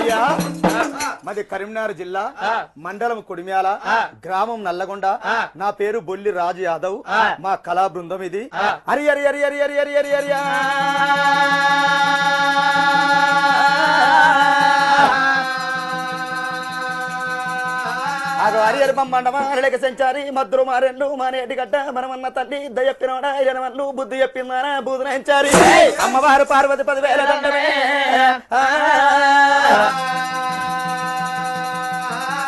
అయ్యా మాది కరీంనగర్ జిల్లా మండలం కొడిమ్యాల గ్రామం నల్లగొండ నా పేరు బొల్లి రాజు యాదవ్ మా కళా బృందం ఇది హరి హరి హరి హరి హరి హరి హరి హరి హరిహరి మండమాలక సంచారి మద్దురు మారెండు మానేటి గడ్డ మనమన్న తల్లి దయప్పినోడా ఇరవన్లు బుద్ధి చెప్పిందానా బూదనంచారి అమ్మవారు పార్వతి 10,000 దండమే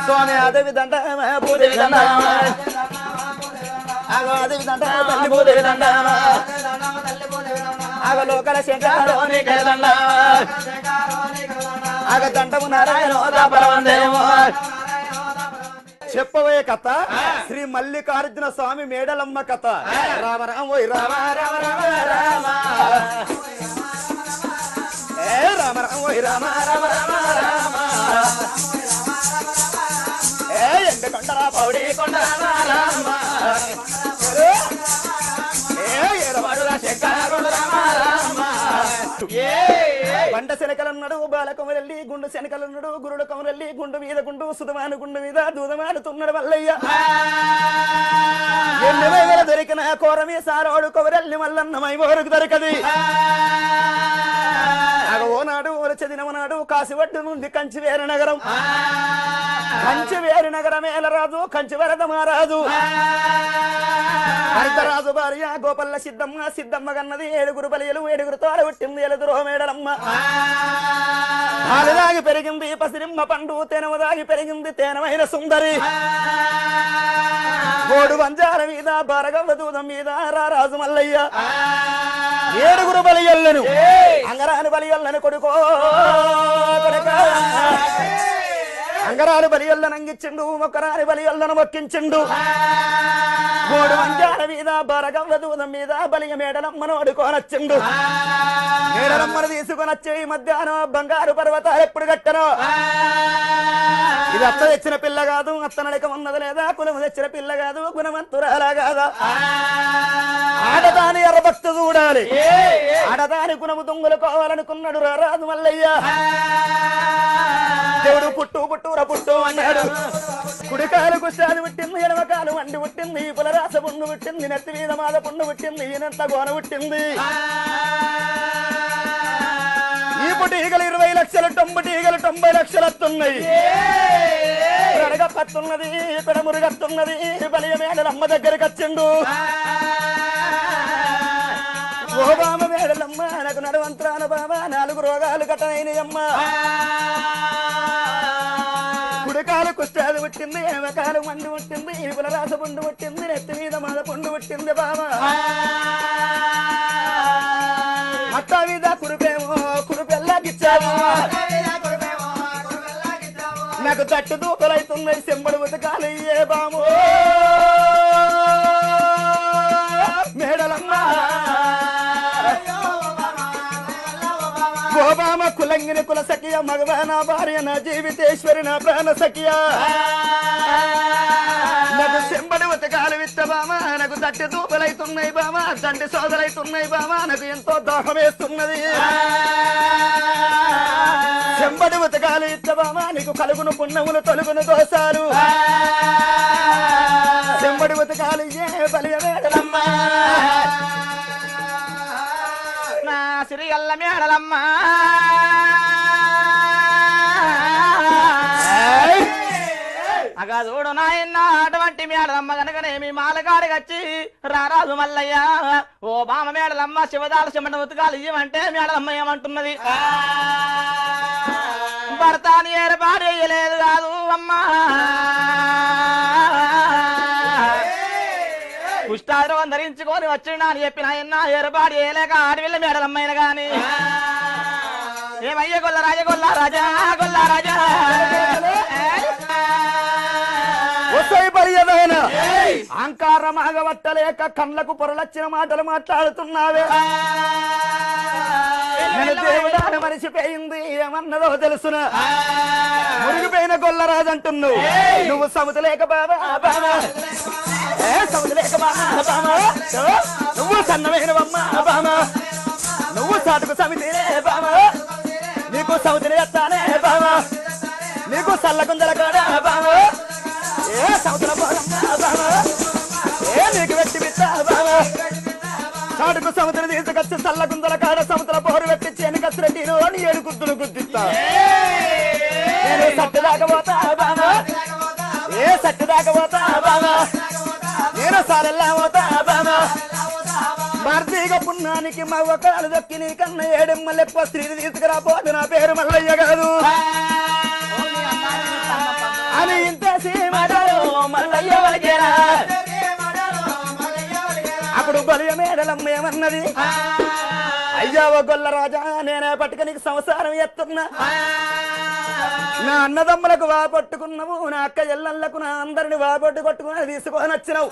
స్వామి అదేవి దండ భూదేవి దండ అదేవి దండ తల్లి భూదేవి దండ ఆగ లోకల శంకరోని దండ ఆగ దండము నారాయణ పరవందేమో చెప్పవే కథ శ్రీ మల్లికార్జున స్వామి మేడలమ్మ కథ రామ రామ ఓయ్ రామ రామ రామ రామ ఏ రామ రామ ఓయ్ రామ రామ రామ రామ ఏ ఎండ కొండరా పౌడి కొండ రామ రామ ఏ ఎరవాడురా శంకర రామ రామ ఏ బండ శనకలన్నాడు బాలకొమరెల్లి గుండు శనకలన్నాడు గురుడు కొమరెల్లి గుండు మీద గుండు సుధమాను గుండు మీద దూదమాడుతున్నాడు మల్లయ్య ఎన్ని వేల దొరికిన కోరమి సారోడు కొమరెల్లి మల్లన్న మైమోరుకు దొరకది ఓనాడు చదినమనాడు కాశీవడ్డు నుండి కంచివేరు నగరం కంచివేరు నగరం ఏలరాజు కంచివరద మహారాజు హరితరాజు భార్య గోపల్ల సిద్ధమ్మ సిద్ధమ్మ కన్నది 7 బలియలు 7 తోడ పుట్టింది ఎలుదురో మేడలమ్మ పాలుదాగి పెరిగింది పసిరిమ్మ పండు తేనమదాగి పెరిగింది తేనమైన సుందరి గోడు వంజాల మీద బారగవ్వ దూదం మీద రారాజు మల్లయ్య 7 బలియల్లను అంగరాని బలియల్లను కొడుకో అంగరాలు బలియల్లను అంగిచ్చిండు మొక్కరాని బలియల్లను మొక్కించిండు గోడు వంజాల మీద బారగవ్వ దూదం మీద బలియ మేడలమ్మను అడుకోనొచ్చిండు మేడలమ్మను తీసుకొనొచ్చే మధ్యాహ్నం బంగారు పర్వతాలు ఎప్పుడు కట్టను ఇది అత్త తెచ్చిన పిల్ల కాదు అత్త నడక ఉన్నది లేదా కులము తెచ్చిన పిల్ల కాదు గుణవంతురాలా కాదా ఆడదాని ఎర్రభక్తు చూడాలి ఆడదాని గుణము దొంగలుకోవాలనుకున్నాడు రారాజు మల్లయ్య దేవుడు పుట్టు పుట్టుర పుట్టు అన్నాడు కుడికాలు కుష్టాలు పుట్టింది ఎడమకాలు వండి పుట్టింది పులరాస పుండు పుట్టింది నెత్తి మీద మాద పుండు పుట్టింది ఈనంత గోన పుట్టింది ఈ పుటీగలు 20 లక్షలు టొంబటీగలు 90 లక్షలు వస్తున్నాయి పడుతున్నది ఇక్కడ మురుగత్తున్నది బలియ మేడలమ్మ దగ్గరికి వచ్చిండు ఓ బామ మేడలమ్మ నాకు నడవంత్రాన బామ 4 రోగాలు కట్టనైనయమ్మ కుడికాలు కుష్టాలు పుట్టింది ఎడమకాలు మండు పుట్టింది పులరాస పుండు పుట్టింది నెత్తి మీద మాద పుండు పుట్టింది బామ అట్ట మీద కురుపేమో కురుపెల్లాకిచ్చాము నాకు తట్టు దూకలైతున్నాయి చెంబడు ఉతకాలి ఏ బాము మేడలమ్మ ఓ బామ కులంగిని కుల సఖియ మగవ నా భార్య నా జీవితేశ్వరి నా ప్రాణ సఖియ నాకు చెంబడి ఉతకాలు విత్త బామ నాకు తట్టి దూపలైతున్నాయి బామ తండ్రి సోదరైతున్నాయి బామ నాకు ఎంతో దాహం వేస్తున్నది చెంబడి ఉతకాలు ఇత్త బామ నీకు కలుగును పుణ్యములు తొలుగును దోసాలు చెంబడి ఉతకాలు ఏ బలియ మేడలమ్మ నా సిరియల్ల మేడలమ్మ అగా చూడు నాయన్న అటువంటి మేడలమ్మ కనుకనేమి మాలగాడికి వచ్చి రారాజు మల్లయ్య ఓ బామ మేడలమ్మ శివదాలు చెమట ఉతకాలు ఇవ్వమంటే మేడలమ్మ ఏమంటున్నది భర్తాన్ని ఏర్పాటు చేయలేదు కాదు అమ్మా కుష్టారోగం ధరించుకొని వచ్చినా అని చెప్పిన ఆయన ఏర్పాటు చేయలేక ఆడవిల్ల మేడలమ్మైన గాని ఏమయ్య గొల్ల రాజా గొల్ల రాజా గొల్ల రాజా అహంకారం ఆగబట్టలేక కళ్ళకు పొరలచ్చిన మాటలు మాట్లాడుతున్నావే నేను దేవుడాను మనిషిపోయింది ఏమన్నదో తెలుసునా మురిగిపోయిన గొల్లరాజు అంటున్నావు నువ్వు సముత లేక బాబా బాబా సముత లేక బాబా బాబా నువ్వు సన్నమైన బొమ్మ బాబా నువ్వు సాటుకు సమితే బాబా నీకు సౌతిని ఎత్తానే బావా నీకు సల్లగుందల కాడా బావా ఏ సౌతుల బావా ఏ నీకు వెట్టి బిత్తా బావా కాడుకు సముద్రం తీసుకొచ్చి సల్లగుందల కాడ సముద్ర పోరు పెట్టించి ఎన్నికచ్చిరెడ్డి అని 7 గుద్దులు గుద్దిస్తా నేను సట్టుదాకా పోతా బావా ఏ సట్టుదాకా పోతా బావా నేను సారెల్లా పోతా బావా భారతీయ పుణ్యానికి మవ్వ కాలు దొక్కి నీ కన్న 7 ఎమ్మలు ఎక్కువ స్త్రీని తీసుకురాపోతే నా పేరు మల్లయ్య కాదు అని ఇంతేసి మల్లయ్య వలికేరా అప్పుడు బలియ మేడలమ్మ ఏమన్నది అయ్యా ఓ గొల్ల రాజా నేనే పట్టుక నీకు సంసారం ఎత్తున్నా నా అన్నదమ్ములకు వాపట్టుకున్నావు నా అక్క ఎల్లళ్లకు నా అందరిని వాపట్టు కొట్టుకుని తీసుకొని వచ్చినావు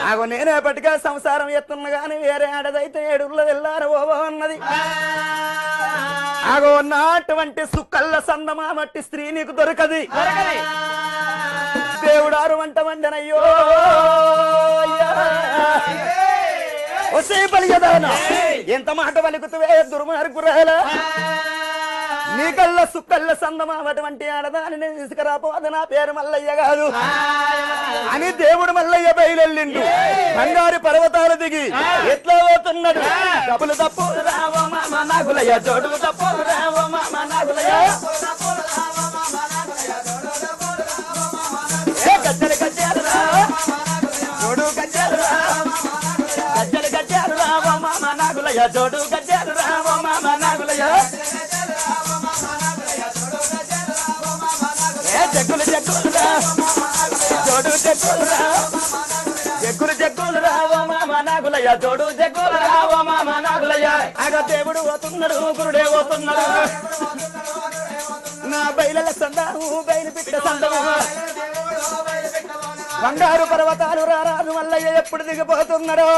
ఆగో నేనే పట్టుక సంసారం ఎత్తున్నా గాని వేరే ఆడదైతే 7 ఊళ్ళో వెళ్ళారు ఓవో అన్నది ఆగో నాటువంటి సుక్కల్ల సందమామట్టి స్త్రీ నీకు దొరకది దేవుడారు వంట వండనయ్యో ఎంత మాట పలుకుతువే దుర్మార్గురాలా నీ కళ్ళ సుక్కల్ల సందమామ అటువంటి ఆడదాని నేను తీసుకురాపోదు నా పేరు మల్లయ్య కాదు అని దేవుడు మల్లయ్య బయలుల్లిండు బంగారు పర్వతాలు దిగి ఎట్లా పోతున్నాడు డబ్బులు తప్పు రావో మామ నాగులయ్య జోడు తప్పు రావో మామ నాగులయ్య గజ్జలు గజ్జలు జోడు గజ్జలు గజ్జలు గజ్జలు రావో మామ నాగులయ్య జోడు గజ్జలు రావో మామ నాగులయ్య జగ్గులు జగ్గులు జోడు జగ్గులు జగ్గులు జగ్గులు రావో మామ నాగులయ్య జోడు జగ్గులు రావో మామ నాగులయ్య ఆగ దేవుడు పోతున్నాడు గురుడే పోతున్నాడు నా బయల సందాము బయలు పిట్ట సందము బంగారు పర్వతాలు రారాజు మల్లయ్య ఎప్పుడు దిగిపోతున్నాడో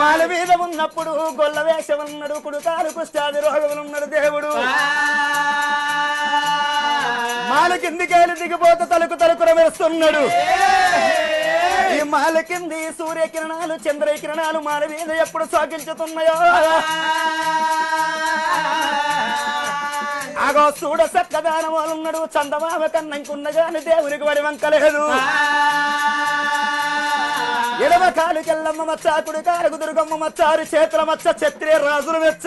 మాల మీద ఉన్నప్పుడు గొల్ల వేషం ఉన్నాడు కుడుకాలు కుష్టాది రోగములున్నాడు దేవుడు మాల కిందికేలు దిగిపోతే తలుకు తలుకుర వేస్తున్నాడు ఈ మాల కింది సూర్యకిరణాలు చంద్రకిరణాలు మాల మీద ఎప్పుడు సాగించుతున్నాయో ఆగో చూడ సక్కదానం వాళ్ళున్నాడు చందమామ కన్నంకున్న గాని దేవునికి వడి వంకలేదు ఎడమ కాలు కెల్లమ్మ మచ్చ కుడి కాలుకు దుర్గమ్మ మచ్చారు చేతుల మచ్చ క్షత్రియ రాజులు మెచ్చ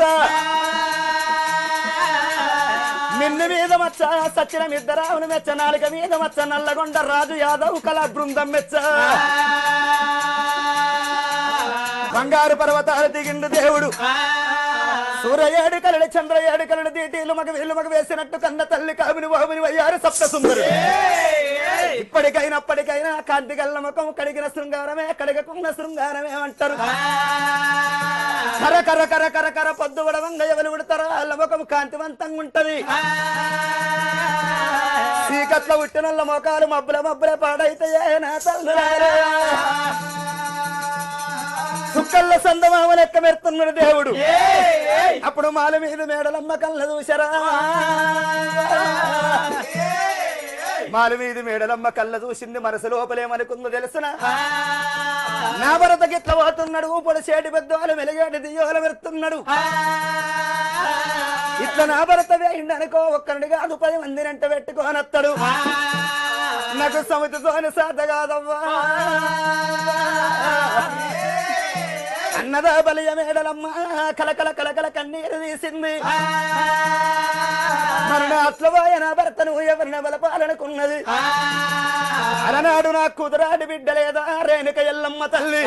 మిన్ను మీద మచ్చ సచిన మిద్దరావును మెచ్చ నాలుక మీద మచ్చ నల్లగొండ రాజు యాదవ్ కళా బృందం మెచ్చ బంగారు పర్వతాలు దిగిండు దేవుడు సూర్య 7 కలడు చంద్ర 7 కలడు దీటీలు మగ వీళ్ళు మగ వేసినట్టు కన్న తల్లి కామిని బాబుని వయ్యారు సప్త సుందరు ఇప్పటికైనా కాంతి గల్ల ముఖం కడిగిన శృంగారమే కడగకున్న శృంగారమే అంటారు కర కర కర కర కర పొద్దు వడవంగ ఎవరు ఉడతారో వాళ్ళ ముఖం కాంతివంతంగా ఉంటది చీకట్ల ఉట్టినల్ల మోకాలు మబ్బుల మబ్బుల పాడైతాయే నా తల్లులారా సుక్కల్ల సందమామ లెక్క మెరుతున్నాడు దేవుడు అప్పుడు మాల మీద మేడలమ్మ కళ్ళ చూసరా మాల మీద మేడలమ్మ కళ్ళ చూసింది మనసు లోపలేమనుకుందో తెలుసునా నా భరత గిట్ల పోతున్నాడు పొడి చేటి పెద్దవాళ్ళు వెలిగేటి దియ్యోలు మెరుతున్నాడు ఇట్లా నా భరత వేయిండనుకో ఒక్కరిని కాదు 10 మందినంట పెట్టుకోనత్తడు నాకు సమితితోని సాధ కాదవ్వా అన్నదా బలియ మేడలమ్మ కలకల కలకల కన్నీరు తీసింది మరణ అట్లవాయ నా భర్తను ఎవరిన బలపాలనుకున్నది అలనాడు నా కూతురాడి బిడ్డ లేదా రేణుక ఎల్లమ్మ తల్లి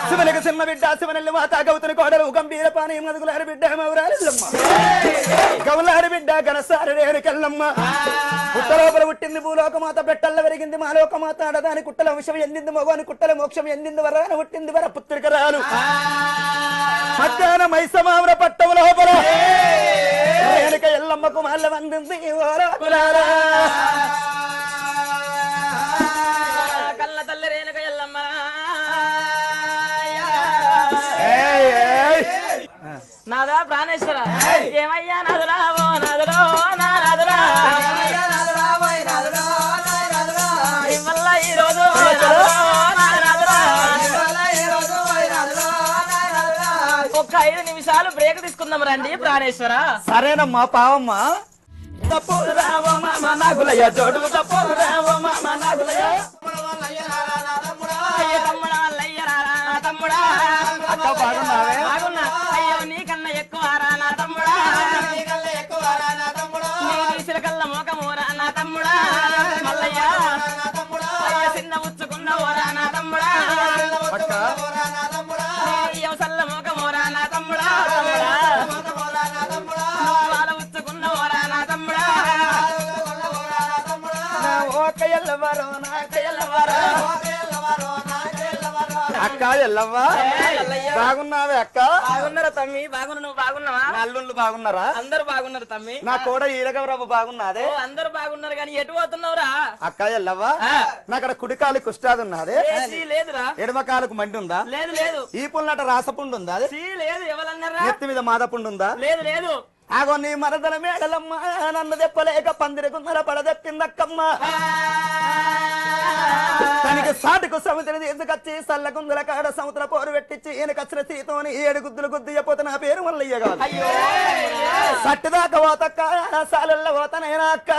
శివనికి సింహ బిడ్డ శివనల్లి మాత గౌతుని కోడలు గంభీర పానీ మదుగులారి బిడ్డ మౌరారెల్లమ్మ గౌలారి బిడ్డ గణసారి రేణుకెల్లమ్మ పుట్టలోపల పుట్టింది భూలోకమాత పెట్టల్ల వెరిగింది మాలోకమాత ఆడదాని కుట్టల వంశం ఎందింది మగవాని కుట్టల మోక్షం ఎందింది వరాన పుట్టింది వర పుత్రిక రాలు మధ్యాహ్న మైసమామర పట్టం లోపల రేణుక ఎల్లమ్మకు మల్ల వందింది కళ్ళ తల్లి రేణుక ఎల్లమ్మ నాదా ప్రాణేశ్వర ఏమయ్యా నాదురా ఓ నాదురా నాదురా ఇవల్ల ఈరోజు ఒక్క 5 నిమిషాలు బ్రేక్ తీసుకుందాం రండి ప్రాణేశ్వర. సరేనమ్మా పావమ్మ. తప్పు రావ మామ నాగులయ్య జోడు తప్పు రావ మామ నాగులయ్య తమ్ముడా అక్క బాగున్నావే? బాగున్నా. అయ్యో నీకన్నా ఎక్కువ రా నా తమ్ముడా, కల్ల మోకమోరా నా తమ్ముడా, మల్లయ్య అయ్య చిన్న ఉచ్చుకున్నవోరా నా తమ్ముడా, అయ్యో సల్ల మోకమోరా నా తమ్ముడా, వాళ్ళ ఉచ్చుకున్నవోరా నా తమ్ముడా, అక్క ఎల్లవ్వా బాగున్నావే? అక్క బాగున్నారా తమ్మి? బాగున్నా. నువ్వు బాగున్నావా? నల్లుళ్ళు బాగున్నారా? అందరు బాగున్నారు తమ్మి. నా కూడా ఈరగవరవ్వ బాగున్నాదే? అందరు బాగున్నారు కానీ ఎటు పోతున్నావురా? అక్క ఎల్లవ్వా నాకడ కుడికాలు కుష్టాది ఉన్నదే, లేదురా. ఎడమకాలకు మండి ఉందా? లేదు లేదు. ఈ పుల్లట రాసపుండు ఉందా? లేదు. ఎవరన్నారా? నెత్తి మీద మాదపుండు ఉందా? లేదు లేదు. ఆగో నీ మరదల మేడలమ్మ నన్ను తెప్పలేక పందిరికున్నర పడదెప్పిందక్కమ్మ. తనకి సాటుకు సముద్రం తీసుకొచ్చి సల్లగుందుల కాడ సముద్ర పోరు పెట్టించి ఈయన కచ్చిన తీతోని 7 గుద్దులు గుద్దియపోతే నా పేరు మల్లయ్య కాదు. సట్టుదాకా పోతక్క సాలల్లో పోతానైనా అక్క.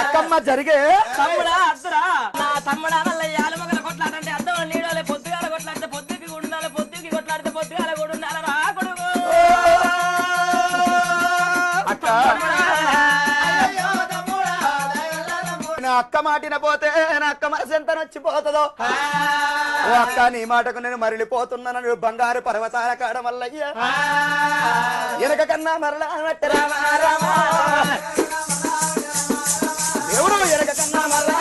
అక్కమ్మ జరిగే తమ్ముడా అద్దురా నా తమ్ముడా మల్లయ్య ఆలుమగల కొట్లాడంటే అద్దం నీడోలే, పొద్దుగాల కొట్లాడితే పొద్దుకి ఉండాలి, పొద్దుకి కొట్లాడితే పొద్దుగాల కూడా ఉండాలి రా కొడుకు. అక్క మాటిన పోతే నా అక్క మనసు ఎంత నచ్చిపోతుందో. ఓ అక్క నీ మాటకు నేను మరలిపోతున్నాను బంగారు పర్వతాల కాడ మల్లయ్య. వెనక కన్నా మరలా ఎవరు వెనక కన్నా మరలా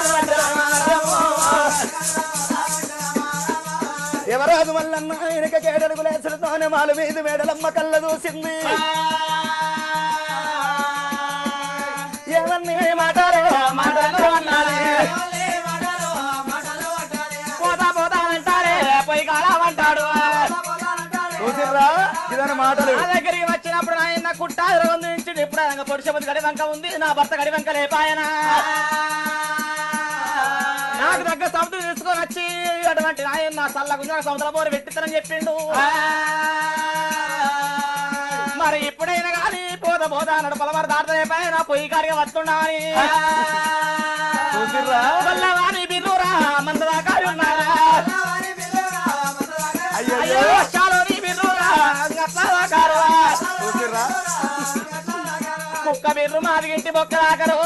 ఎవరాదు మల్లన్న వెనక కేడలుగు లేచలతోనే మాలు మీద మేడలమ్మ కళ్ళ దూసింది. ఎవరిని మాట్లాడే మాటలు నా దగ్గరికి వచ్చినప్పుడు ఆయన కుట్ట నుంచి ఇప్పుడు పొడిచబుద్ధి గడి వంక ఉంది, నా భర్త గడి వంక లేపాయన. నాకు దగ్గర సముద్రం తీసుకొని వచ్చి అటువంటి ఆయన నా చల్ల గుంజ సముద్ర పోరు పెట్టిస్తానని చెప్పిండు. మరి ఇప్పుడైనా కానీ పోదా అన్నాడు. పొలవారు దాటలేపాయ నా పొయ్యి కాడిగా వస్తున్నా అని బిర్రురా మందదాకా ఉన్నారా? అయ్యో చాలోని బిర్రురా కుక్క బిర్రు మాదిగింటి బొక్కలాకరు.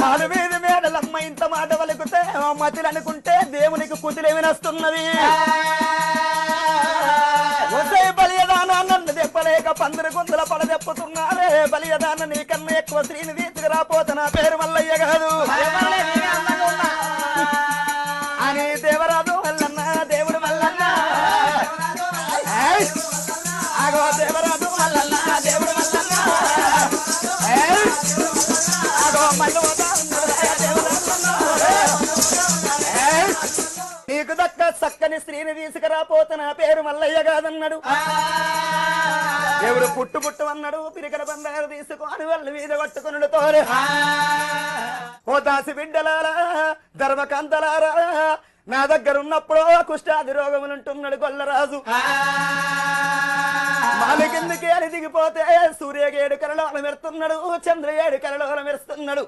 మాలు మీద మేడలమ్మ ఇంత మాట వలుకుతే మతులు అనుకుంటే దేవునికి కుతులేమి నస్తున్నది. బలియదాన నన్ను తెప్పలేక 11 గుంతల పడదెప్పుతున్నారే. బలియదాన నీకన్నా ఎక్కువ శ్రీని తీసుకురాపోతే నా పేరు మల్లయ్య కాదు అని దేవరాజు మల్లన్న దేవుడు మల్లన్న. ఆగో దేవరాజు మల్లన్న దేవుడు మల్లన్న. ఆగో మల్లు నీకు దక్క చక్కని స్త్రీని తీసుకురాపోతే నా పేరు మల్లయ్య కాదన్నాడు. దేవుడు పుట్టు అన్నాడు. పిరికల బంగారు తీసుకొని వాళ్ళు మీద పట్టుకున్నాడు తోరే. ఓ దాసి బిడ్డలారా ధర్మకాంతలారా నా దగ్గర ఉన్నప్పుడు కుష్ఠాది రోగములుంటున్నాడు గొల్లరాజు. మాలి కిందికి అని దిగిపోతే సూర్య 7 కలలోన మెరుస్తున్నాడు, చంద్ర 7 కలలోన మెరుస్తున్నాడు.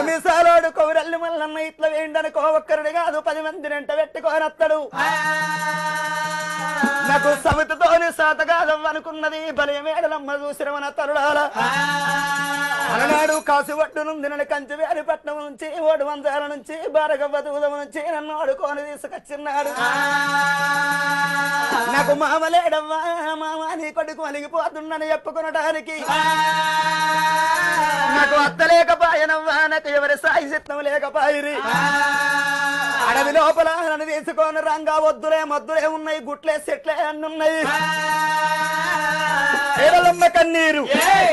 మీసాలోడు కౌరల్లి మల్లన్న ఇట్లా వేయండనుకో ఒక్కరుడు కాదు 10 మందిని వెంట పెట్టుకొని వస్తాడు. నాకు సమితితోని సాత కాదవ్వనుకున్నది బలియమేడలమ్మ చూసిరమన తరుడాల. అలనాడు కాసు ఒడ్డు నుండి నన్ను కంచివేరి పట్నం నుంచి 7 వందల నుంచి బారగవ్వ దూదం నుంచి నన్ను ఆడుకొని తీసుకొచ్చిన్నాడు. నాకు మామలేడవ్వా మామ నీ కొడుకు అలిగిపోతుండని చెప్పుకునడానికి. నాకు అత్త లేకపాయనవ్వా నాకు ఎవరి సాయి చిత్తం లేకపాయిరి. అడవి లోపల నన్ను తీసుకొని రంగా వద్దులే మద్దులే ఉన్నాయి, గుట్లే చెట్లే అన్నున్నాయి. ఏడలమ్మ కన్నీరు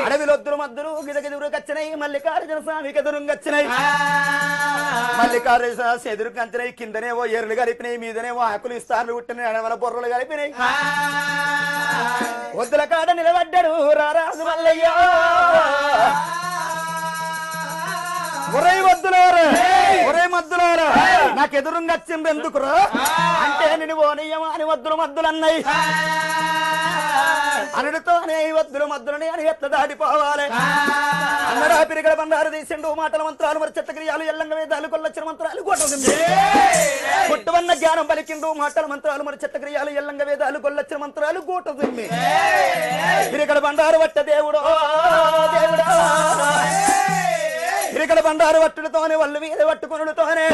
అడవిలొద్దులు మద్దులు గిదగిదురు కచ్చినాయి. మల్లికార్జున స్వామికి ఎదురుగచ్చినాయి. మల్లికార్జున ఎదురుకు కంచినాయి. కిందనేవో ఎరులు కలిపినాయి, మీదనేవో ఆకులు ఇస్తార్లు పుట్టినాయి, అడవల బొర్రలు కలిపినాయి. వద్దుల కాడ నిలబడ్డాడు రారాజు మల్లయ్య. ఒరే వద్దులారా ఒరే మద్దులారా నాకు ఎదురుగా వచ్చింది ఎందుకురా అంటే నేను ఓనియమా అని వద్దులు మద్దులు అన్నాయి అనుడితోనే వద్దులు మద్దులని అని ఎట్లా దాటిపోవాలి అన్నడా పిరిగడ బండారు తీసిండు మాటల మంత్రాలు మరి చెత్తక్రియాలు ఎల్లంగ వేదాలు కొల్లొచ్చిన మంత్రాలు కొట్టింది పుట్టువన్న జ్ఞానం పలికిండు మాటల మంత్రాలు మరి చెత్తక్రియాలు ఎల్లంగ వేదాలు కొల్లొచ్చిన మంత్రాలు కూటుంది పిరిగడ బండారు వట్ట దేవుడు దేవుడా పిరిగడ బండారు వట్టులతోనే వాళ్ళు మీద పట్టుకునుతోనే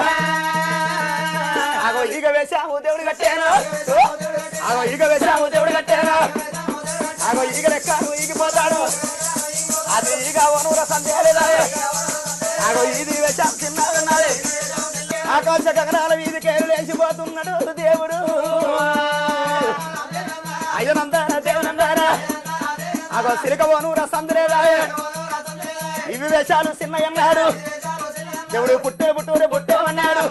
ఆగో ఈగ వేశాము దేవుడు కట్టాను ఆగో ఈగ వేశాము దేవుడు కట్టాను ఆగో ఈగ లెక్కను ఈగిపోతాడు అది ఈగ వనూర సందేహలేదా ఆగో ఇది వేశాం చిన్నది ఆకాశ గగనాల వీధికేలు లేచిపోతున్నాడు దేవుడు అయ్యనందారా దేవునందారా ఆగో సిరిక వనూర సందేలేదా ఇవి వేషాలు చిన్నయ్యన్నాడు దేవుడు పుట్టే అన్నాడు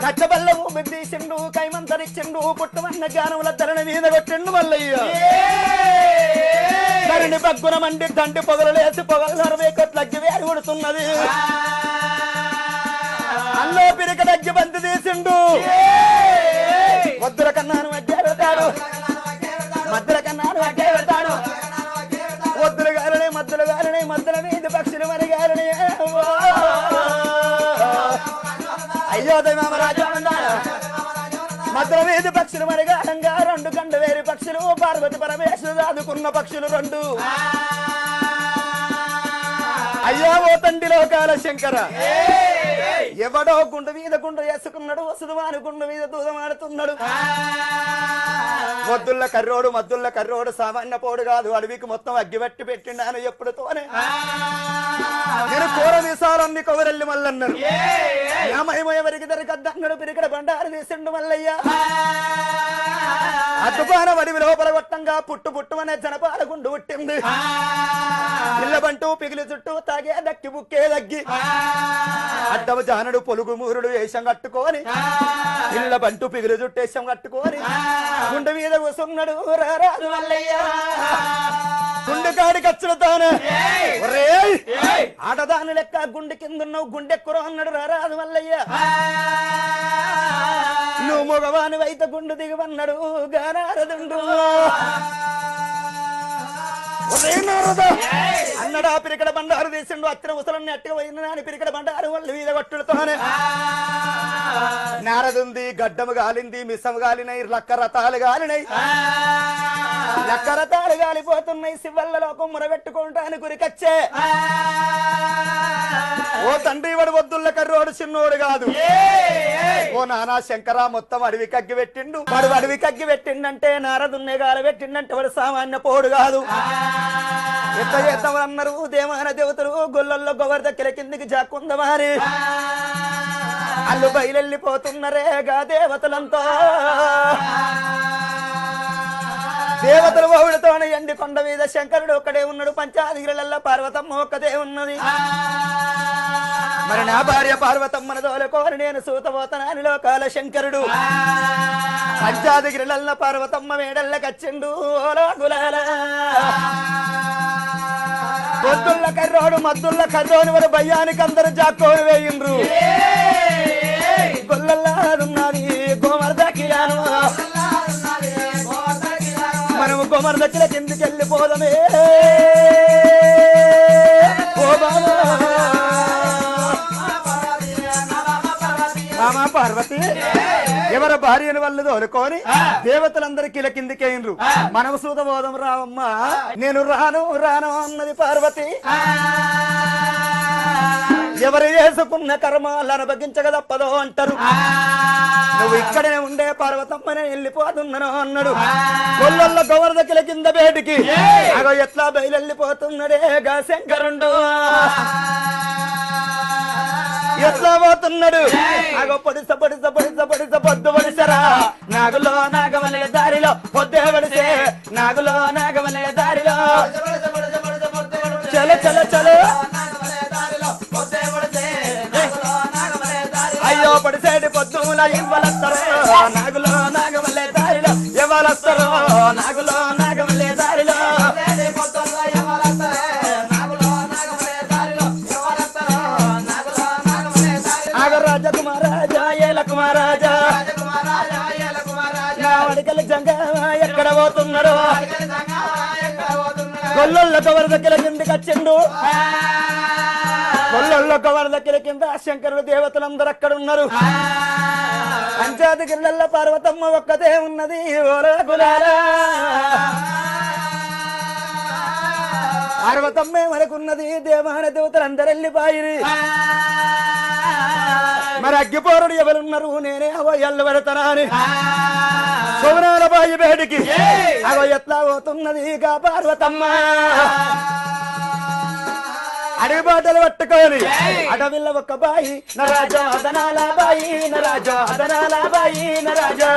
కచ్చబల్లము బిద్దీసిండు కైమంతరిచ్చిండు పుట్టుమన్న జ్ఞానముల ధరని మీద పెట్టిండు మల్లయ్య ధరణి పగ్గున మండి తండ్రి పొగలు లేసి పొగలు 60 కోట్లగ్గి వేరు కొడుతున్నది అల్లో పిరిక దగ్గి బంతి తీసిండు వద్దుల కన్నాను అగ్గే పెడతాడు మధ్యల కన్నాను అగ్గే పెడతాడు వద్దులు గారని మద్దుల మీద పక్షులు మరి గారని అయ్యో దైవరాజు మద్దుల మీద పక్షులు మరి గారంగా 2 కండు వేరు పక్షులు పార్వతి పరమేశ్వరు ఆదుకున్న పక్షులు 2 అయ్యా ఓ తండ్రి లోకాల శంకర ఎవడో గుండు మీద గుండు వేసుకున్నాడు వసుదువాని గుండు మీద దూదమాడుతున్నాడు మద్దుల్ల కర్రోడు సామాన్య పోడు కాదు అడవికి మొత్తం అగ్గిపెట్టి పెట్టిండాను ఎప్పుడుతోనే నేను కూర మీసాలన్నీ కొవరెల్లి మల్లన్నారు ఎవరికి దొరికద్దన్నాడు పిరికడ బండారు తీసిండు మల్లయ్య అద్దుపాన వడివి లోపల కొట్టంగా పుట్టుమనే జనపాల గుండు పుట్టింది పిల్లబంటూ పిగిలి చుట్టూ తాగే దక్కి బుక్కే దగ్గి అడ్డము జానుడు పొలుగు మూరుడు వేషం కట్టుకొని పిల్ల బంటూ పిగిలి చుట్టూ వేషం కట్టుకొని గుండె మీద కూసున్నాడు రారాజు మల్లయ్య గుండె కాడి ఖర్చులతోనే ఆటదాని లెక్క గుండె కిందున్నావు గుండెక్కురో అన్నాడు రారాజు మల్లయ్య నువ్వు మగవాని వైత గుండు దిగవన్నాడు గానారదుండు అన్నడా పిరికడ బండారు తీసిండు అచ్చిన ముసలన్నీ అట్టుగా పోయింది అని పిరికడ బండారు వాళ్ళు వీధ కొట్టులతోనే నారదుంది గడ్డము గాలింది మిస్సము గాలినాయి లక్క రథాలు గాలినాయి లక్క రథాలు గాలిపోతున్నాయి శివల్లలో కొమ్మర పెట్టుకుంటాను గురికచ్చే ఓ తండ్రి వాడు వద్దుల్ల కర్రోడు చిన్నోడు కాదు ఓ నానా శంకర మొత్తం అడవి కగ్గి పెట్టిండు వాడు అడవి కగ్గి పెట్టిండంటే నారదున్నే గాలి పెట్టిండంటే వాడు సామాన్య పోడు కాదు ఎంత చేద్దామన్నారు దేవాన దేవతలు గొల్లల్లో గోవర్ధక్కిల కిందికి జాక్కుందమారి అల్లు బయలెళ్ళిపోతున్నారేగా దేవతలంతా దేవతలు బహుళతోనే ఎండి కొండ మీద శంకరుడు ఒక్కడే ఉన్నాడు పంచాదిగిరలల్లా పార్వతమ్మ ఒక్కదే ఉన్నది మరి నా భార్య పార్వతమ్మను దోలకోని నేను సూతపోతనాని లోకాల శంకరుడు పంచాదిగిరలల్ల పార్వతమ్మ మేడల్ల కచ్చిండు పొద్దుల్ల కర్రోడు మద్దుల్ల కర్రోని వారు భయానికి అందరు జాక్కోడు వేయిండ్రు గొల్లల్లాడున్నది గోవర్ధకిలాను మనము గోవర్ధకిల కిందికి వెళ్ళిపోదమే ఓ బాబా రామా పార్వతి ఎవరి భార్యను వాళ్ళు తోలుకొని దేవతలందరూ కిల కిందికేయిండ్రు మనము సూతబోధం రావమ్మా నేను రాను అన్నది పార్వతి ఎవరు చేసుకున్న కర్మాలను అనుభవించక తప్పదో అంటారు నువ్వు ఇక్కడే ఉండే పార్వతమ్మనే వెళ్ళిపోతున్నాను అన్నాడు కొల్లల్లో గోవర్ధకిల కింద బయటికి అగో ఎట్లా బయలుపోతున్నాడే గా శంకరుండు ఎట్లా పోతున్నాడు అగో పొడిస పొద్దు పడిసరా నాగులో నాగమలే దారిలో పొద్దే పడిసే నాగులో నాగమలే దారిలో చలో అయ్యో పడిసేటి పొద్దుల ఇవ్వలస్తారు నాగులో నాగమలే దారిలో ఇవ్వలస్తారు నాగులో నాగమలే దారిలో ఏలకు మహారాజా ఏలకు మహారాజా నా వడికల జంగ ఎక్కడ పోతున్నాడు గొల్లొల్లొక్క వరద కిల కిందకి వచ్చిండు గొల్లొల్లొక్క వరద కిల కింద శంకరుడు దేవతలందరూ అక్కడ ఉన్నారు పంచాయతీ గిరిలల్ల పార్వతమ్మ ఒక్కతే ఉన్నది ఓరాకులారా పార్వతమ్మే మనకున్నది దేవాన దేవతలందరూ వెళ్ళిపోయి మరి అగ్గిపోరుడు ఎవరున్నారు నేనే అవో ఎల్లు పెడతానా అని సోమనాల బాయి బయటికి అవో ఎట్లా పోతున్నది గా పార్వతమ్మ అడవి బాటలు పట్టుకొని అడవిల్ల ఒక్క బాయి నరాజా అదనాల బాయి నరాజా అదనాల బాయి నరాజా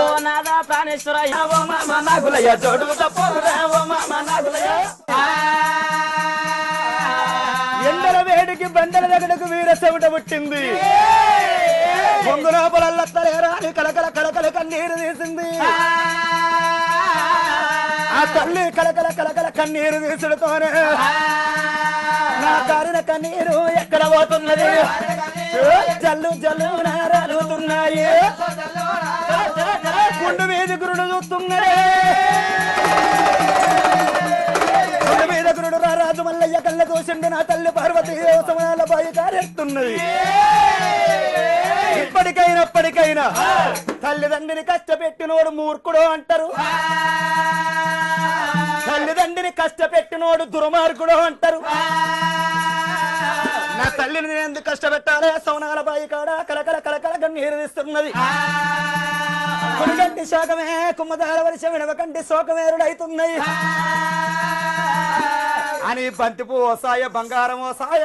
ఓ నాదా ప్రాణేశ్వర ఓ మామ నాగులయ్య జోడు తప్పురా ఓ మామ నాగులయ్య ఎండల వేడికి బండల దగ్గరకు వీర చెవిట పుట్టింది ముందు లోపలత్తలేరా అని కలకల కలకల కన్నీరు తీసింది ఆ తల్లి కలకల కలకల కన్నీరు తీసుడుతోనే నా కారిన కన్నీరు ఎక్కడ పోతున్నది జల్లు జల్లు నారాలుతున్నాయి గుండు మీద గురుడు చూస్తున్నాడే గుండు మీద గురుడు రారాజు మల్లయ్య కళ్ళ దోషండి నా తల్లి పార్వతీ సమయాల బాయి కారెత్తున్నది ఇప్పటికైనా తల్లిదండ్రిని కష్టపెట్టినోడు మూర్ఖుడు అంటారు తల్లిదండ్రిని కష్టపెట్టినోడు దుర్మార్గుడు అంటారు నా తల్లిని నేను ఎందుకు కష్టపెట్టాలి సౌనాల బాయి కాడ కలకల కలకల నీరు తీస్తున్నది కుడిగంటి శోకమే కుమ్మదాల వర్షం వినవకంటి శోకమేరుడైతున్నాయి అని బంతిపు ఓసాయ బంగారం ఓసాయ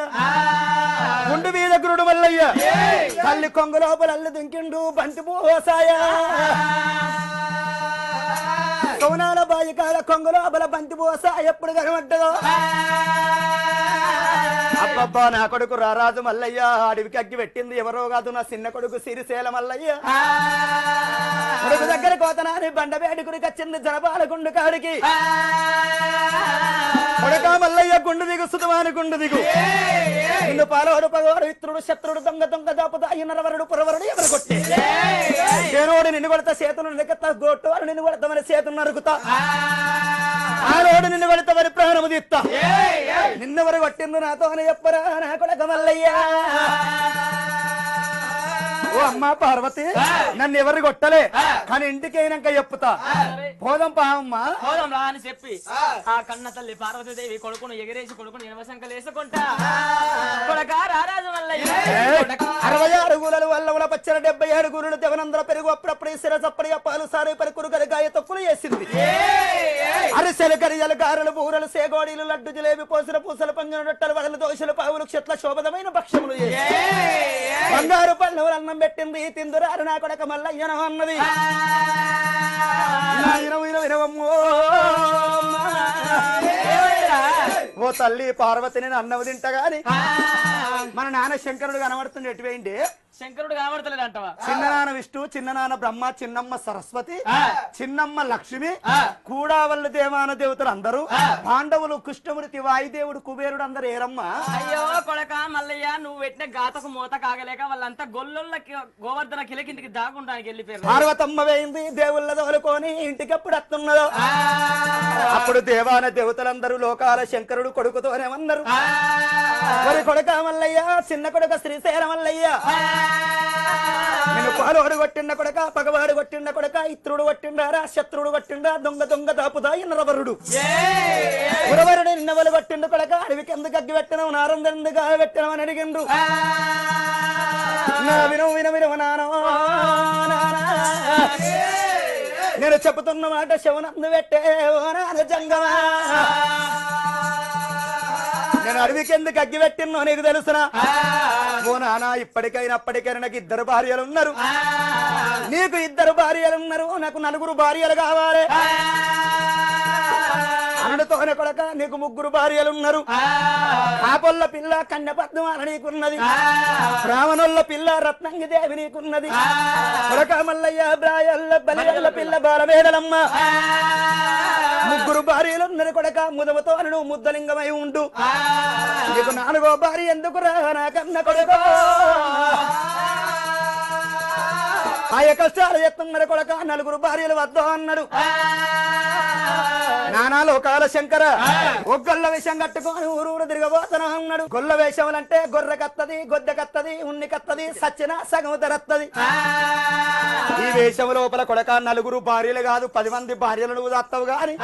గుండు మీద గురుడు మల్లయ్య తల్లి కొంగు లోపల అల్లు దింకిండు బంతిపు ఓసాయ సౌనాల బాయి కాడ కొంగు లోపల బంతిపు ఓసాయ ఎప్పుడు కనబడ్డదో అబ్బబ్బా నా కొడుకు రారాజు మల్లయ్య అడవికి అగ్గి పెట్టింది ఎవరో కాదు నా చిన్న కొడుకు సిరిసేల మల్లయ్య కొడుకు దగ్గర కోతనాని బండబేడి గురికి వచ్చింది జనపాల గుండు కాడికి కొడుక మల్లయ్య గుండు దిగు సుతమాని గుండు దిగు నిన్ను పాలోడు పగోడు ఇత్రుడు శత్రుడు దొంగ దొంగ దాపుతా నరవరుడు పురవరుడు ఎవరు కొట్టే చేనోడు నిన్ను కొడతా చేతులు నెగత్తా గోట్టు వారు నిన్ను కొడతామని చేతులు నరుకుతా ఆ రోడ్డు నిన్ను కొడతామని ప్రాణము తీస్తా నిన్నెవరు కొట్టింది నాతో అని చెప్పరా నా కొడక మల్లయ్య ఓ అమ్మా పార్వతి నన్ను ఎవరు కొట్టలే కానీ ఇంటికి అయినాక చెప్పుతా పోదాం పావమ్మా పోదాం రా అని చెప్పి ఆ కన్న తల్లి పార్వతీదేవి కొడుకును ఎగిరేసి కొడుకును ఎనవసంకలు వేసుకుంటా కొడక రారాజు మల్లయ్య 66 గులలు వల్లవుల పచ్చర 77 గురులు దేవనందర పెరుగు అప్పుడప్పుడు సిరసప్పడి అప్పాలు సారి పరికురు గలగాయ తొక్కులు వేసింది అరిసెలు కరియలు గారెలు బూరలు సేగోడీలు లడ్డు జిలేబి పోసిన పూసలు పంగిన రొట్టెలు వడలు దోశలు పావులు క్షత్ల శోభదమైన భక్ష్యములు బంగారు పళ్ళవులు అన్నం పెట్టింది తిందురారు నా కొడక మల్లయ్యన అన్నది ఓ తల్లి పార్వతిని అన్నము తింటా గాని మన నాన్న శంకరుడు కనబడుతుంది ఎటువేంటి శంకరుడు కనబడతలేదు అంటవా చిన్న నాన్న విష్ణు చిన్న నాన్న బ్రహ్మ చిన్నమ్మ సరస్వతి చిన్నమ్మ లక్ష్మి కూడావల్లి దేవాన దేవతలు అందరూ పాండవులు కృష్ణమూర్తి వాయుదేవుడు కుబేరుడు అందరు ఏరమ్మా అయ్యో కొడక మల్లయ్య నువ్వు పెట్టిన గాతకు మూత కాగలేక వాళ్ళంతా గొల్లొల్ల గోవర్ధన కిల కిందికి దాగుండానికి వెళ్ళిపోయారు పార్వతమ్మ వేయింది దేవుళ్ళ దోలుకొని ఇంటికి ఎప్పుడు వస్తున్నదో అప్పుడు దేవాన దేవతలందరూ లోకాల శంకరుడు కొడుకుతోనేమన్నారు మరి కొడక మల్లయ్య చిన్న కొడుక శ్రీశైల మల్లయ్య నేను పాలోడు కొట్టిండ కొడక పగవాడు కొట్టిండ కొడక ఇత్రుడు కొట్టిండారా శత్రుడు కొట్టిండా దొంగ దొంగ దాపుదా నరవరుడు పురవరుడు నిన్నవలు కొట్టిండు కొడక అడవికి ఎందుకు అగ్గి పెట్టినావు నారంద ఎందుకు పెట్టినావు అని అడిగిండు నా వినవు వినవు నానో నేను చెబుతున్న మాట శవనందు పెట్టే ఓ నాన్న జంగమా నేను అడవికి ఎందుకు అగ్గి పెట్టినో నీకు తెలుసునా ఓ నాన్న ఇప్పటికైనా నాకు 2 భార్యలు ఉన్నారు నీకు 2 భార్యలు ఉన్నారు నాకు 4 భార్యలు కావాలి అనడుతోనే కొడక నీకు ముగ్గురు భార్యలున్నారు కాపొల్ల పిల్ల కన్యపద్మం అని నీకున్నది బ్రాహ్మణుల పిల్ల రత్నంగి దేవి నీకున్నది కొడక మల్లయ్య బ్రాయల్ల బలియల్ల పిల్ల బాలమేడలమ్మ ముగ్గురు భార్యలున్నది కొడక ముదముతో నువ్వు ముద్దలింగమై ఉండు నీకు నాలుగో భార్య ఎందుకు రా నాకన్న కొడుకో ఆయ కష్టాలు చెప్తున్నారు కొడక నలుగురు భార్యలు వద్దా అన్నాడు నానా లోకాల శంకర ఒగ్గొల్ల వేషం కట్టుకొని ఊరూరు తిరగబోతనా అన్నాడు గొల్ల వేషములంటే గొర్రె కత్తది గొద్దె కత్తది ఉన్ని కత్తది సచ్చిన సగం తెరత్తది ఈ వేషము లోపల కొడక నలుగురు భార్యలు కాదు 10 మంది భార్యలు నువ్వు దత్తవు గాని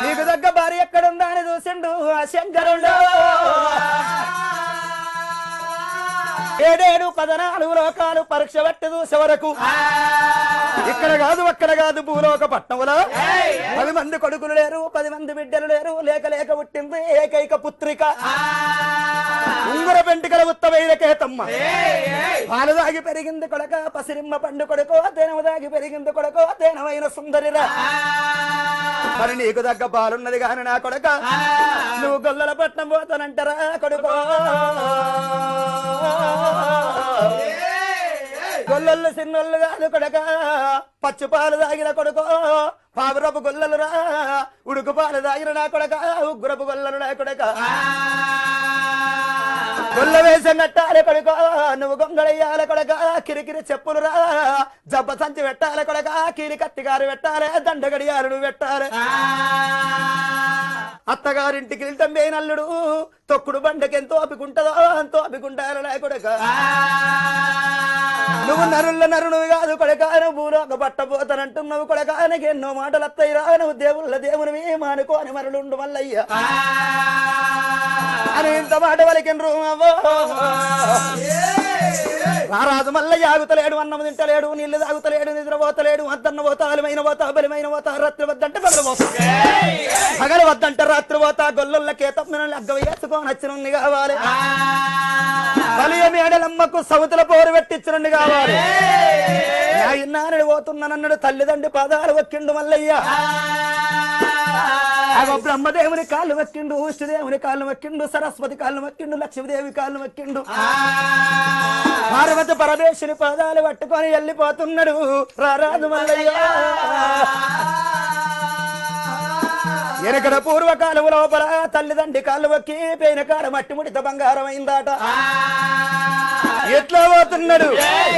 నీకు దగ్గ భార్య ఎక్కడుందా అని చూసిండు ఆ శంకరుడు 7 14 లోకాలు పరీక్ష పట్టి చూసే వరకు ఇక్కడ కాదు అక్కడ కాదు భూలోక పట్టణంలో 10 మంది కొడుకులు లేరు 10 మంది బిడ్డలు లేరు లేక లేక పుట్టింది ఏకైక పుత్రిక ఉంగుర పెంటికల ఉత్తమైనకేతమ్మ పాలు దాగి పెరిగింది కొడక పసిరిమ్మ పండు కొడుకో తేనె దాగి పెరిగింది కొడుకో తేనమైన సుందరిరా మరి నీకు దగ్గ పాలున్నది కాని నా కొడక నువ్వు గొల్లల పట్నం పోతానంటారా కొడుకో గొల్లలు చిన్నోళ్ళు కాదు కొడక పచ్చి పాలు తాగిన కొడుకో పావురపు గొల్లలు రా ఉడుకు పాలు తాగిన నా కొడక ఉగ్గురపు గొల్లలు నా కొడక గొల్ల వేషం కట్టాలి కొడుకో నువ్వు గొంగళయ్యాలి కొడక కిరికిరి చెప్పులు రా జబ్బ సంచి పెట్టాలి కొడక కీరి కత్తిగారు పెట్టాలి దండగడియారు నువ్వు పెట్టాలి అత్తగారింటికి వెళ్తే నల్లుడు తొక్కుడు బండకి ఎంతో అపికుంటదో అంతో అపికుంటారు నా కొడక నువ్వు నరుల నరుడు కాదు కొడక నువ్వు భూలోక పట్టబోతానంటున్నావు కొడక నీకు ఎన్నో మాటలు వస్తాయిరా నువ్వు దేవుళ్ళ దేవునివి మానుకోని మరులుండు మల్లయ్య అని ఇంత మాట వలికినరు రారాజు మల్లయ్య ఆగుతలేడు అన్నం తింటలేడు నీళ్లు తాగుతలేడు నిద్రపోతలేడు అద్దన్న పోతా బలమైన పోతా బలమైన పోతా రాత్రి వద్దంటే పగలు పోతా పగలు వద్దంటే రాత్రి పోతా గొల్లకే తప్పిన అగ్గ వేసుకొని నచ్చినంది కావాలి బలియ మేడలమ్మకు సౌతుల పోరు పెట్టించినండి కావాలి ఇన్నారని పోతున్నానన్నాడు తల్లిదండ్రి పాదాలు వక్కిండు మల్లయ్య బ్రహ్మదేవుని కాళ్ళు వక్కిండు విష్ణుదేవుని కాళ్ళు వక్కిండు సరస్వతి కాళ్ళు వక్కిండు లక్ష్మీదేవి కాళ్ళు వక్కిండు పార్వతి పరమేశ్వరి పాదాలు పట్టుకొని వెళ్ళిపోతున్నాడు రారాజు మల్లయ్య ఎనకడ పూర్వకాలం లోపల తల్లిదండ్రి కాళ్ళు వక్కి పేన కాడ మట్టి ముడిత బంగారం అయిందాట ఎట్లా పోతున్నాడు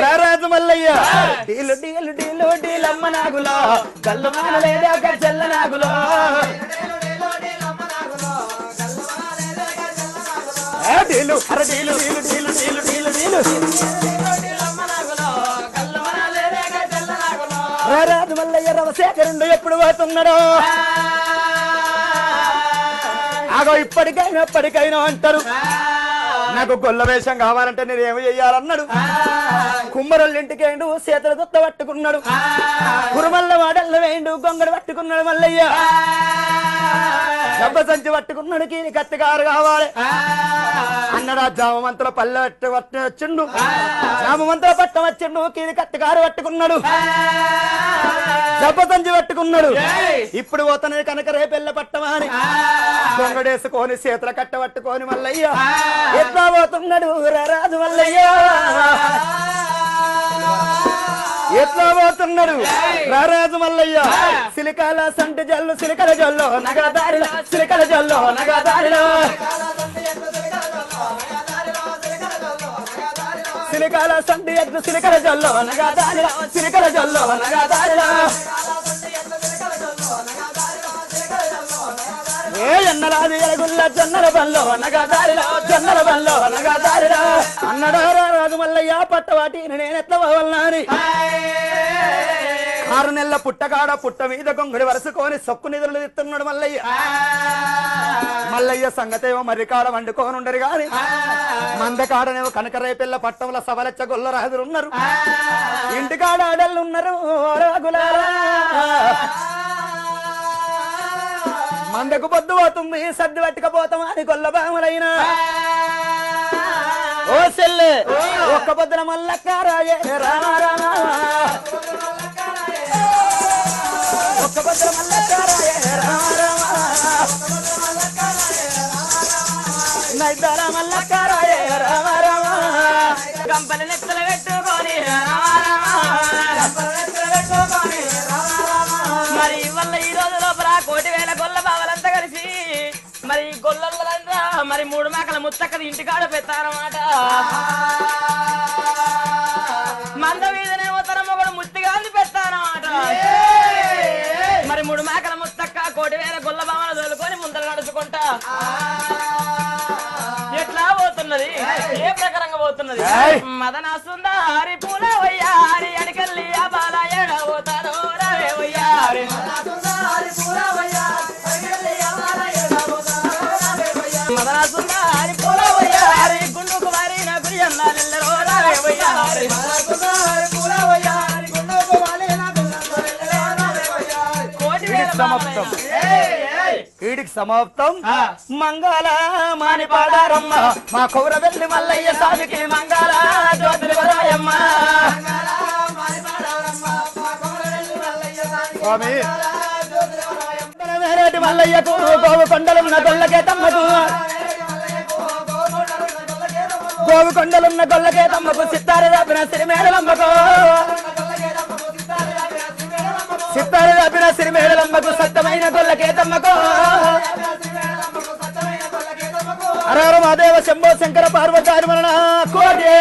రారాజు మల్లయ్య డీలు డీలు డీలు డీలమ్మ నాగులో కళ్ళు మానలేదా చెల్ల నాగులో డీలు అర deal deal deal deal deal deal రారాజు మల్లయ్య రవశేఖరుడు ఎప్పుడు పోతున్నాడు ఆగో ఇప్పటికైనా అంటారు నాకు గొల్ల వేషం కావాలంటే నేను ఏమి చెయ్యాలన్నాడు కుమ్మరొల్లి ఇంటికి వేయండు చేతుల దుత్త పట్టుకున్నాడు కురుమల్ల వాడల్ల వేయండు గొంగడు పట్టుకున్నాడు మల్లయ్య డబ్బ సంచి పట్టుకున్నాడు కీని కత్తికారు కావాలి అన్నాడు ఆ జామమంతుల పల్లె పట్టి వచ్చిండు జామమంతుల పట్టం వచ్చిండు కీని కత్తికారు పట్టుకున్నాడు డబ్బ సంచి పట్టుకున్నాడు ఇప్పుడు పోతానే కనుక రేపెళ్ళ పట్టమని గొంగడేసుకొని చేతుల కట్ట పట్టుకొని మల్లయ్య ఎట్లా పోతున్నాడు రారాజు మల్లయ్య ఎట్లా పోతున్నాడు రారాజు మల్లయ్య సిలికాల సంటి జల్లు సిలికల జల్లు నగదారిలో సిలికల జల్లు నగదారిలో సిలికాల సంటి ఎట్లు సిలికల జల్లు నగదారిలో సిలికల జల్లు నగదారిలో ఏ ఎన్నరాది ఎగుల్ల జొన్నల బంలో నగదారిలో జొన్నల బంలో నగదారిలో అన్నడా రాజు మల్లయ్య పట్టవాటి నేనెట్లా పోవాలని 6 నెలల పుట్టకాడ పుట్ట మీద గొంగడి వరుసుకొని సొక్కు నిధులు తిస్తున్నాడు మల్లయ్య మల్లయ్య సంగతేమో మర్రికాడ వండుకోనుండరు గాని మందకాడనేమో కనకరేపెల్ల పట్టంలో సవలెచ్చ గొల్ల రాజులున్నారు ఇంటికాడ ఆడళ్ళు ఉన్నారు మందకు పొద్దు పోతుంది సర్ది పట్టుకపోతాం అని గొల్లబాములైనా ఓ సెల్లె ఒక్క పొద్దున మల్లక్క రాజే రామ రామ ఒక్క భద్ర మల్లకారాయ రామ రామ నైదార మల్లకారాయ రామ రామ గంపల నెత్తలు పెట్టుకొని రామ రామ మరి వల్ల ఈ రోజు లోపల 1,000,000 గొల్ల బావలంతా కలిసి మరి గొల్లలంతా మరి 3 మేకల ముత్తక్కది ఇంటికాడ పెట్టారన్నమాట. మంద మీదనే ఉత్తరం ఒకడు ముత్తిగాంది పెట్టారన్నమాట. మరి 3 మేకల ముత్తక్క 1,000,000 గొల్ల బావలు తోలుకొని ముందర నడుచుకుంటా ఎట్లా పోతున్నది, ఏ ప్రకారంగా పోతున్నది? మదన సుందరి పూల వయ్యారి అడికెళ్ళి ఆ బాల ఎడబోతారో రావే వయ్యారి మదన సుందరి పూల వయ్యారి గుండుకు మారిన గురియన్నాలెల్లరో రావే వయ్యారి సమాప్తం ఈడికి సమాప్తం. మంగళ మాని పాడారమ్మ మా కౌరవెల్లి మల్లయ్య స్వామికి మంగళ జ్యోతులు వరాయమ్మ స్వామి మేరేటి మల్లయ్యకు గోవు కొండలున్న గొల్లకే తమ్మకు గోవు కొండలున్న గొల్లకే తమ్మకు సిత్తారు దాపిన సిరిమేడలమ్మకు సిత్తారు దాపిన సిరిమేడలమ్మకు సత్యమైన గొల్లకే తమ్మకు హర హర మహాదేవ శంభో శంకర పార్వతారి మరణ కోటి